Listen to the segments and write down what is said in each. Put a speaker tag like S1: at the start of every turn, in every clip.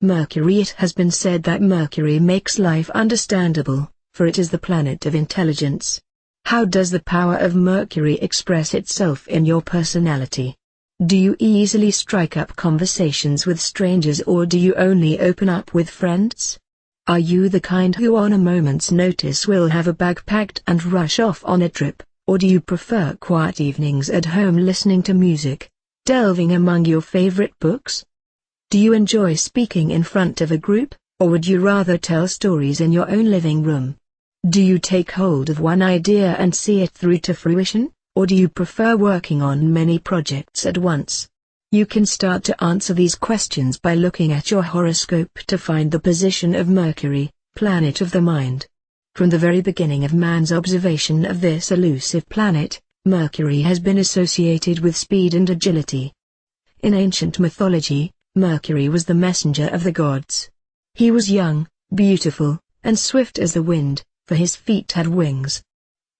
S1: Mercury. It has been said that Mercury makes life understandable, for it is the planet of intelligence. How does the power of Mercury express itself in your personality? Do you easily strike up conversations with strangers, or do you only open up with friends? Are you the kind who on a moment's notice will have a bag packed and rush off on a trip, or do you prefer quiet evenings at home listening to music, delving among your favorite books? Do you enjoy speaking in front of a group, or would you rather tell stories in your own living room? Do you take hold of one idea and see it through to fruition, or do you prefer working on many projects at once? You can start to answer these questions by looking at your horoscope to find the position of Mercury, planet of the mind. From the very beginning of man's observation of this elusive planet, Mercury has been associated with speed and agility. In ancient mythology, Mercury was the messenger of the gods. He was young, beautiful, and swift as the wind, for his feet had wings.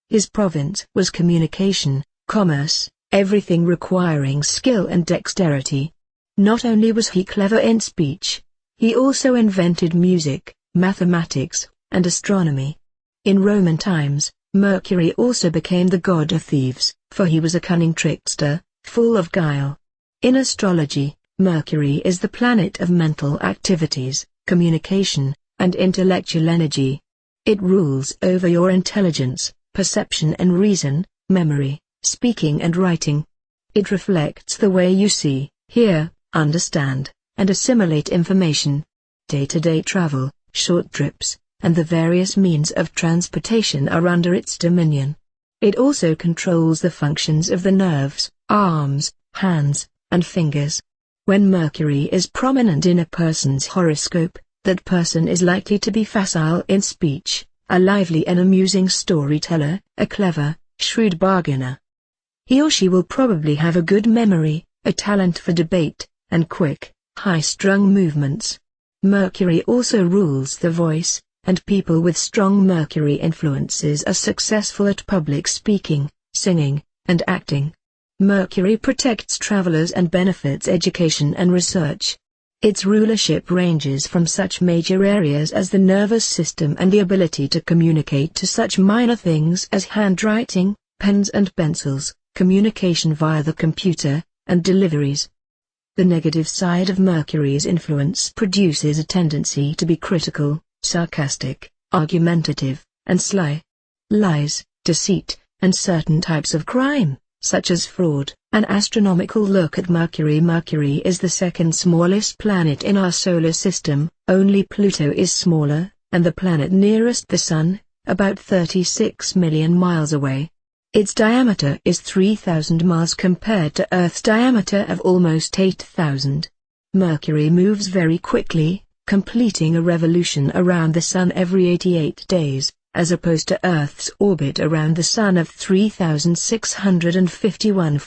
S1: His province was communication, commerce, everything requiring skill and dexterity. Not only was he clever in speech, he also invented music, mathematics, and astronomy. In Roman times, Mercury also became the god of thieves, for he was a cunning trickster, full of guile. In astrology, Mercury is the planet of mental activities, communication, and intellectual energy. It rules over your intelligence, perception and reason, memory, speaking and writing. It reflects the way you see, hear, understand, and assimilate information. Day-to-day travel, short trips, and the various means of transportation are under its dominion. It also controls the functions of the nerves, arms, hands, and fingers. When Mercury is prominent in a person's horoscope, that person is likely to be facile in speech, a lively and amusing storyteller, a clever, shrewd bargainer. He or she will probably have a good memory, a talent for debate, and quick, high-strung movements. Mercury also rules the voice, and people with strong Mercury influences are successful at public speaking, singing, and acting. Mercury protects travelers and benefits education and research. Its rulership ranges from such major areas as the nervous system and the ability to communicate to such minor things as handwriting, pens and pencils, communication via the computer, and deliveries. The negative side of Mercury's influence produces a tendency to be critical, sarcastic, argumentative, and sly. Lies, deceit, and certain types of crime, such as fraud. An astronomical look at Mercury. Mercury is the second smallest planet in our solar system, only Pluto is smaller, and the planet nearest the Sun, about 36 million miles away. Its diameter is 3,000 miles compared to Earth's diameter of almost 8,000. Mercury moves very quickly, completing a revolution around the Sun every 88 days. As opposed to Earth's orbit around the Sun of 3,651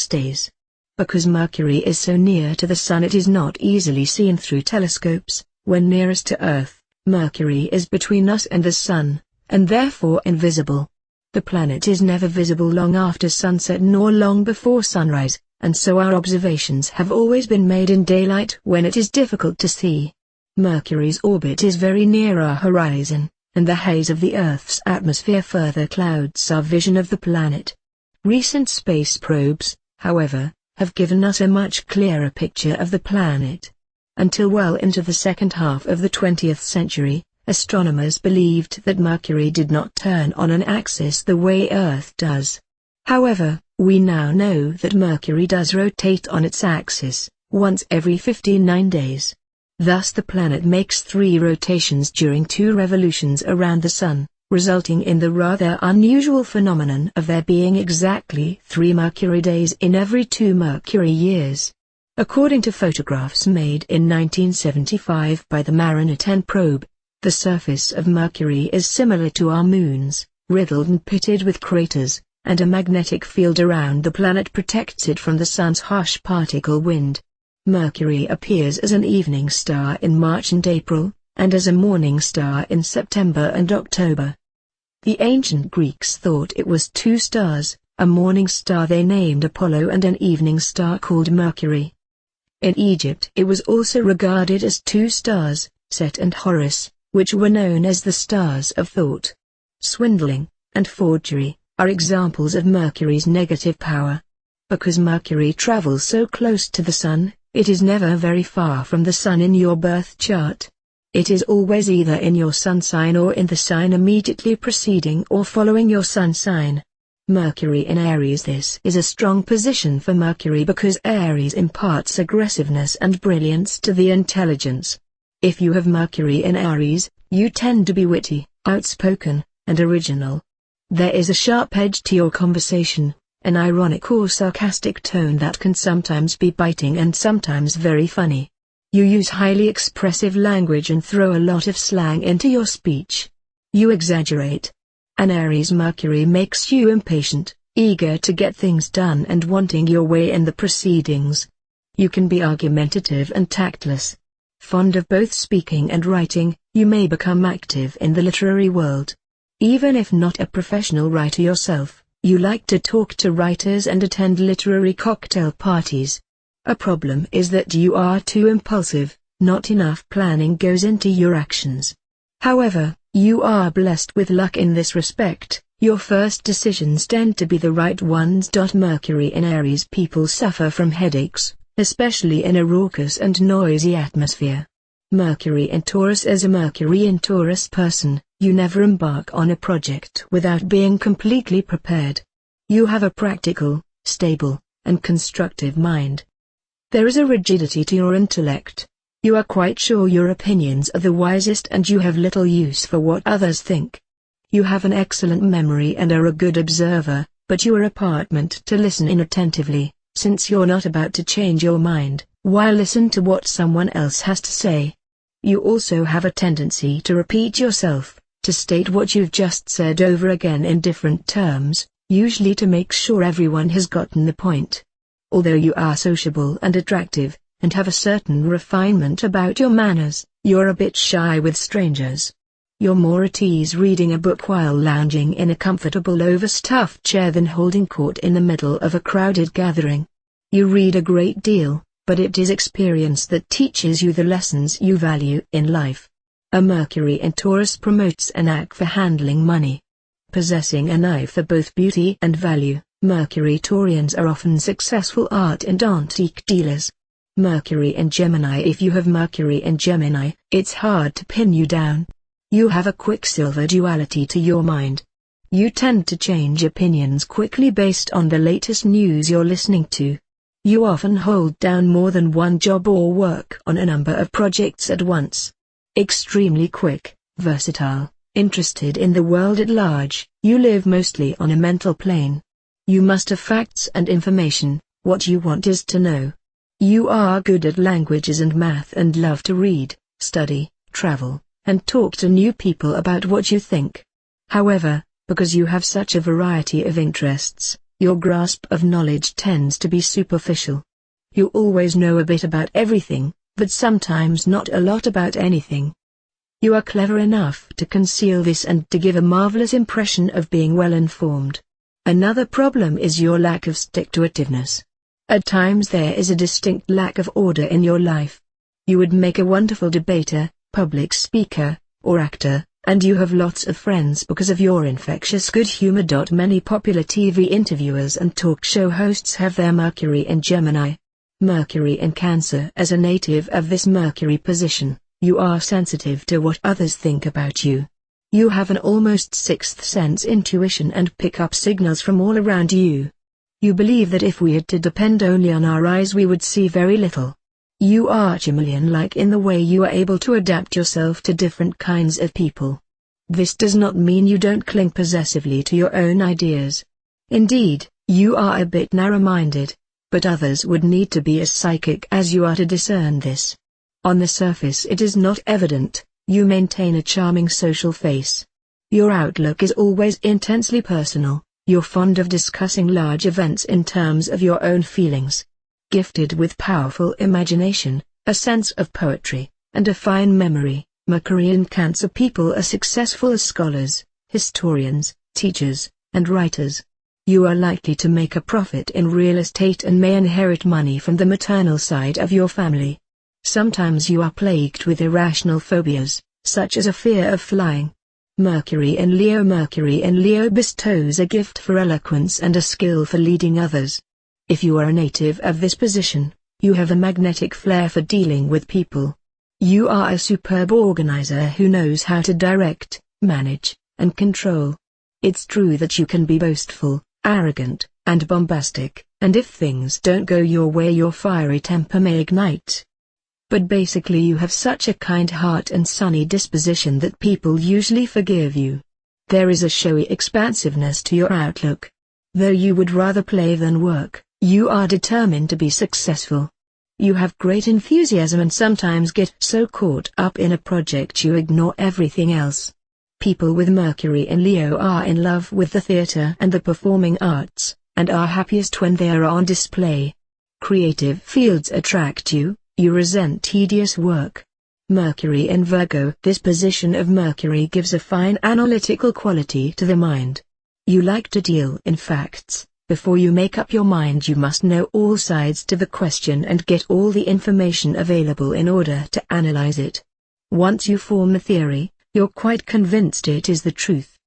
S1: days. Because Mercury is so near to the Sun, it is not easily seen through telescopes. When nearest to Earth, Mercury is between us and the Sun, and therefore invisible. The planet is never visible long after sunset nor long before sunrise, and so our observations have always been made in daylight when it is difficult to see. Mercury's orbit is very near our horizon, and the haze of the Earth's atmosphere further clouds our vision of the planet. Recent space probes, however, have given us a much clearer picture of the planet. Until well into the second half of the 20th century, astronomers believed that Mercury did not turn on an axis the way Earth does. However, we now know that Mercury does rotate on its axis, once every 59 days. Thus the planet makes 3 rotations during 2 revolutions around the Sun, resulting in the rather unusual phenomenon of there being exactly 3 Mercury days in every 2 Mercury years. According to photographs made in 1975 by the Mariner 10 probe, the surface of Mercury is similar to our Moon's, riddled and pitted with craters, and a magnetic field around the planet protects it from the Sun's harsh particle wind. Mercury appears as an evening star in March and April, and as a morning star in September and October. The ancient Greeks thought it was 2 stars, a morning star they named Apollo and an evening star called Mercury. In Egypt it was also regarded as two stars, Set and Horus, which were known as the stars of thought. Swindling and forgery are examples of Mercury's negative power. Because Mercury travels so close to the Sun, it is never very far from the Sun in your birth chart. It is always either in your Sun sign or in the sign immediately preceding or following your Sun sign. Mercury in Aries. This is a strong position for Mercury because Aries imparts aggressiveness and brilliance to the intelligence. If you have Mercury in Aries, you tend to be witty, outspoken, and original. There is a sharp edge to your conversation, an ironic or sarcastic tone that can sometimes be biting and sometimes very funny. You use highly expressive language and throw a lot of slang into your speech. You exaggerate. An Aries Mercury makes you impatient, eager to get things done and wanting your way in the proceedings. You can be argumentative and tactless. Fond of both speaking and writing, you may become active in the literary world. Even if not a professional writer yourself, you like to talk to writers and attend literary cocktail parties. A problem is that you are too impulsive, not enough planning goes into your actions. However, you are blessed with luck in this respect, your first decisions tend to be the right ones. Mercury in Aries people suffer from headaches, especially in a raucous and noisy atmosphere. Mercury in Taurus. As a Mercury in Taurus person, you never embark on a project without being completely prepared. You have a practical, stable, and constructive mind. There is a rigidity to your intellect. You are quite sure your opinions are the wisest and you have little use for what others think. You have an excellent memory and are a good observer, but you are apartment to listen in attentively, since you're not about to change your mind, while listen to what someone else has to say. You also have a tendency to repeat yourself, to state what you've just said over again in different terms, usually to make sure everyone has gotten the point. Although you are sociable and attractive, and have a certain refinement about your manners, you're a bit shy with strangers. You're more at ease reading a book while lounging in a comfortable overstuffed chair than holding court in the middle of a crowded gathering. You read a great deal, but it is experience that teaches you the lessons you value in life. A Mercury in Taurus promotes a knack for handling money. Possessing an eye for both beauty and value, Mercury Taurians are often successful art and antique dealers. Mercury in Gemini. If you have Mercury in Gemini, it's hard to pin you down. You have a quicksilver duality to your mind. You tend to change opinions quickly based on the latest news you're listening to. You often hold down more than one job or work on a number of projects at once. Extremely quick, versatile, interested in the world at large, you live mostly on a mental plane. You must have facts and information, what you want is to know. You are good at languages and math and love to read, study, travel, and talk to new people about what you think. However, because you have such a variety of interests, your grasp of knowledge tends to be superficial. You always know a bit about everything, but sometimes not a lot about anything. You are clever enough to conceal this and to give a marvelous impression of being well informed. Another problem is your lack of stick-to-itiveness. At times there is a distinct lack of order in your life. You would make a wonderful debater, public speaker, or actor, and you have lots of friends because of your infectious good humor. Many popular TV interviewers and talk show hosts have their Mercury in Gemini. Mercury in Cancer. As a native of this Mercury position, you are sensitive to what others think about you. You have an almost sixth sense intuition and pick up signals from all around you. You believe that if we had to depend only on our eyes we would see very little. You are chameleon-like in the way you are able to adapt yourself to different kinds of people. This does not mean you don't cling possessively to your own ideas. Indeed, you are a bit narrow-minded, but others would need to be as psychic as you are to discern this. On the surface it is not evident, you maintain a charming social face. Your outlook is always intensely personal, you're fond of discussing large events in terms of your own feelings. Gifted with powerful imagination, a sense of poetry, and a fine memory, Mercury in Cancer people are successful as scholars, historians, teachers, and writers. You are likely to make a profit in real estate and may inherit money from the maternal side of your family. Sometimes you are plagued with irrational phobias, such as a fear of flying. Mercury in Leo bestows a gift for eloquence and a skill for leading others. If you are a native of this position, you have a magnetic flair for dealing with people. You are a superb organizer who knows how to direct, manage, and control. It's true that you can be boastful, arrogant, and bombastic, and if things don't go your way your fiery temper may ignite. But basically you have such a kind heart and sunny disposition that people usually forgive you. There is a showy expansiveness to your outlook. Though you would rather play than work, you are determined to be successful. You have great enthusiasm and sometimes get so caught up in a project you ignore everything else. People with Mercury in Leo are in love with the theater and the performing arts, and are happiest when they are on display. Creative fields attract you, you resent tedious work. Mercury in Virgo. This position of Mercury gives a fine analytical quality to the mind. You like to deal in facts. Before you make up your mind you must know all sides to the question and get all the information available in order to analyze it. Once you form a theory, you're quite convinced it is the truth.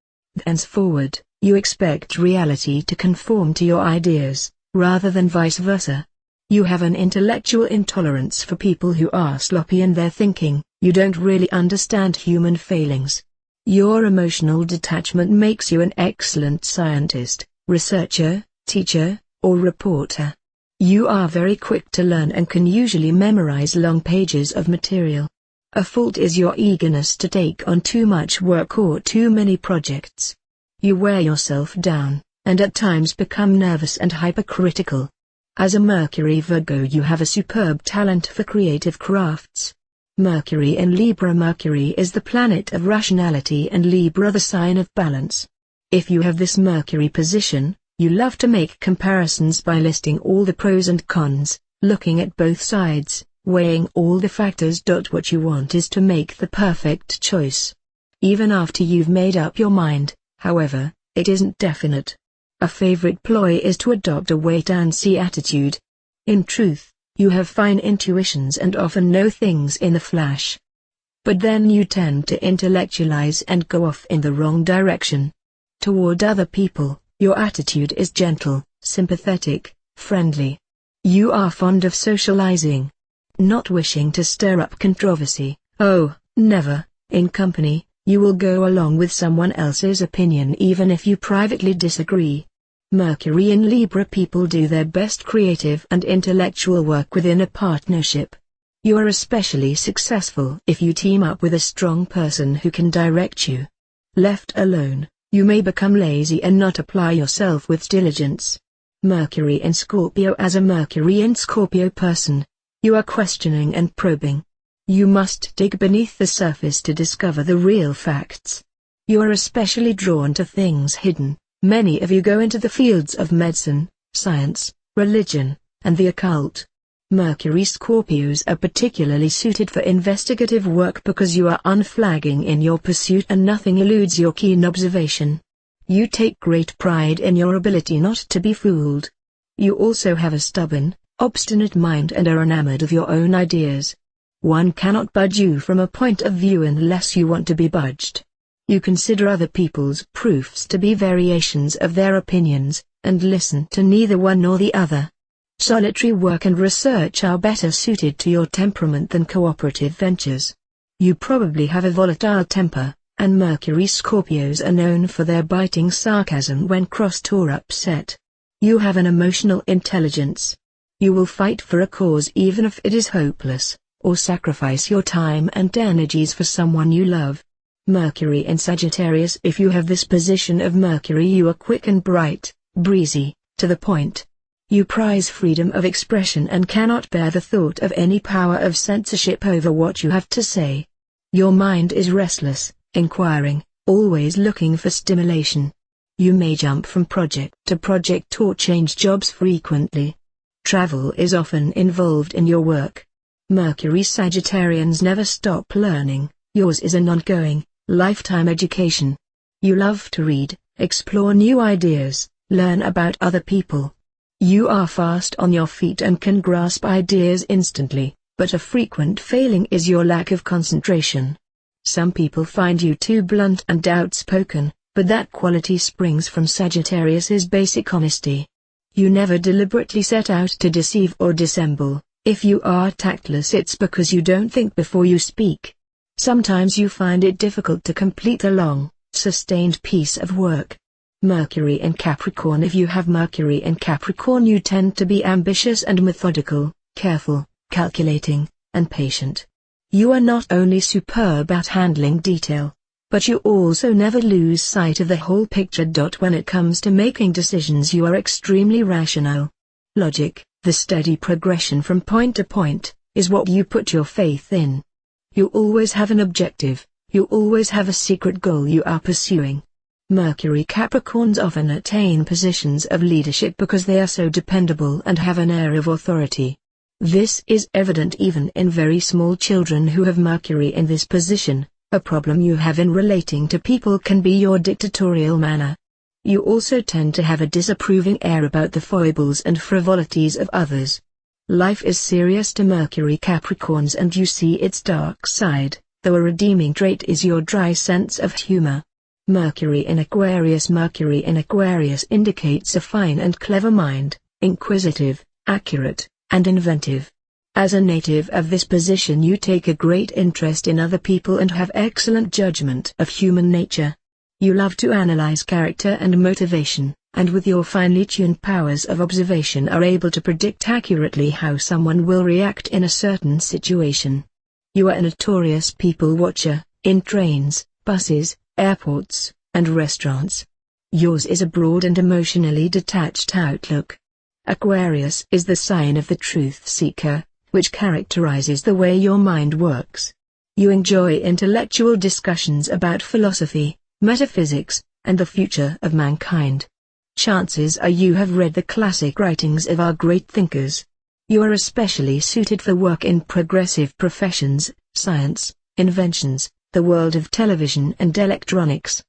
S1: Thenceforward, you expect reality to conform to your ideas, rather than vice versa. You have an intellectual intolerance for people who are sloppy in their thinking. You don't really understand human failings. Your emotional detachment makes you an excellent scientist, researcher, teacher, or reporter. You are very quick to learn and can usually memorize long pages of material. A fault is your eagerness to take on too much work or too many projects. You wear yourself down, and at times become nervous and hypercritical. As a Mercury Virgo you have a superb talent for creative crafts. Mercury in Libra. Mercury is the planet of rationality and Libra the sign of balance. If you have this Mercury position, you love to make comparisons by listing all the pros and cons, looking at both sides, weighing all the factors. What you want is to make the perfect choice. Even after you've made up your mind, however, it isn't definite. A favorite ploy is to adopt a wait-and-see attitude. In truth, you have fine intuitions and often know things in a flash. But then you tend to intellectualize and go off in the wrong direction. Toward other people, your attitude is gentle, sympathetic, friendly. You are fond of socializing. Not wishing to stir up controversy, oh, never, in company, you will go along with someone else's opinion even if you privately disagree. Mercury in Libra. People do their best creative and intellectual work within a partnership. You are especially successful if you team up with a strong person who can direct you. Left alone, you may become lazy and not apply yourself with diligence. Mercury in Scorpio. As a Mercury in Scorpio person, you are questioning and probing. You must dig beneath the surface to discover the real facts. You are especially drawn to things hidden. Many of you go into the fields of medicine, science, religion, and the occult. Mercury Scorpios are particularly suited for investigative work because you are unflagging in your pursuit and nothing eludes your keen observation. You take great pride in your ability not to be fooled. You also have a stubborn, obstinate mind and are enamored of your own ideas. One cannot budge you from a point of view unless you want to be budged. You consider other people's proofs to be variations of their opinions, and listen to neither one nor the other. Solitary work and research are better suited to your temperament than cooperative ventures. You probably have a volatile temper, and Mercury Scorpios are known for their biting sarcasm when crossed or upset. You have an emotional intelligence. You will fight for a cause even if it is hopeless, or sacrifice your time and energies for someone you love. Mercury in Sagittarius. If you have this position of Mercury you are quick and bright, breezy, to the point. You prize freedom of expression and cannot bear the thought of any power of censorship over what you have to say. Your mind is restless, inquiring, always looking for stimulation. You may jump from project to project or change jobs frequently. Travel is often involved in your work. Mercury Sagittarians never stop learning. Yours is an ongoing, lifetime education. You love to read, explore new ideas, Learn about other people. You are fast on your feet and can grasp ideas instantly, but a frequent failing is your lack of concentration. Some people find you too blunt and outspoken, but that quality springs from Sagittarius's basic honesty. You never deliberately set out to deceive or dissemble. If you are tactless, it's because you don't think before you speak. Sometimes you find it difficult to complete a long, sustained piece of work. Mercury in Capricorn. If you have Mercury in Capricorn, you tend to be ambitious and methodical, careful, calculating, and patient. You are not only superb at handling detail, but you also never lose sight of the whole picture. When it comes to making decisions, you are extremely rational. Logic, the steady progression from point to point, is what you put your faith in. You always have an objective, you always have a secret goal you are pursuing. Mercury Capricorns often attain positions of leadership because they are so dependable and have an air of authority. This is evident even in very small children who have Mercury in this position. A problem you have in relating to people can be your dictatorial manner. You also tend to have a disapproving air about the foibles and frivolities of others. Life is serious to Mercury Capricorns and you see its dark side, though a redeeming trait is your dry sense of humor. Mercury in Aquarius. Mercury in Aquarius indicates a fine and clever mind, inquisitive, accurate, and inventive. As a native of this position, you take a great interest in other people and have excellent judgment of human nature. You love to analyze character and motivation, and with your finely tuned powers of observation are able to predict accurately how someone will react in a certain situation. You are a notorious people watcher, in trains, buses, airports, and restaurants. Yours is a broad and emotionally detached outlook. Aquarius is the sign of the truth seeker, which characterizes the way your mind works. You enjoy intellectual discussions about philosophy, metaphysics, and the future of mankind. Chances are you have read the classic writings of our great thinkers. You are especially suited for work in progressive professions, science, inventions, the world of television and electronics.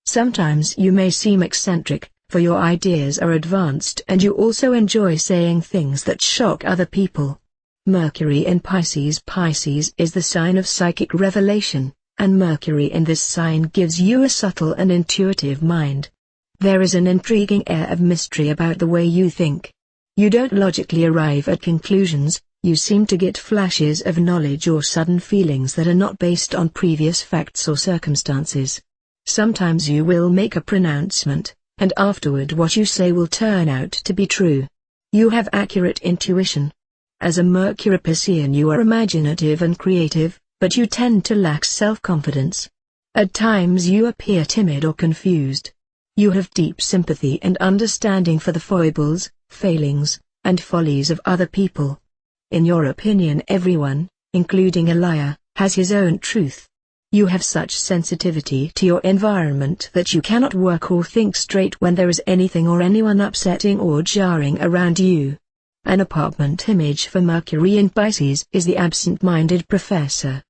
S1: Sometimes you may seem eccentric, for your ideas are advanced and you also enjoy saying things that shock other people. Mercury in Pisces. Pisces is the sign of psychic revelation, and Mercury in this sign gives you a subtle and intuitive mind. There is an intriguing air of mystery about the way you think. You don't logically arrive at conclusions. You seem to get flashes of knowledge or sudden feelings that are not based on previous facts or circumstances. Sometimes you will make a pronouncement, and afterward what you say will turn out to be true. You have accurate intuition. As a Mercury Piscean, you are imaginative and creative, but you tend to lack self-confidence. At times you appear timid or confused. You have deep sympathy and understanding for the foibles, failings, and follies of other people. In your opinion, everyone, including a liar, has his own truth. You have such sensitivity to your environment that you cannot work or think straight when there is anything or anyone upsetting or jarring around you. An apartment image for Mercury in Pisces is the absent-minded professor.